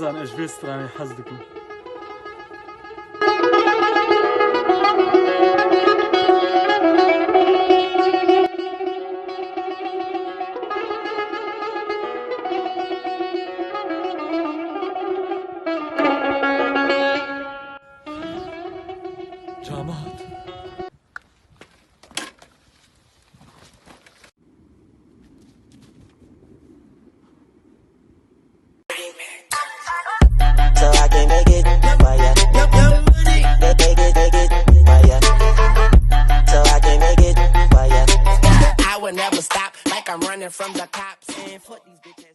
Ramazan, ich will strani حظكم. Camat. So I can make it, why ya? Take it, why ya? So I can make it, why ya? I would never stop like I'm running from the cops. And fuck these bitches.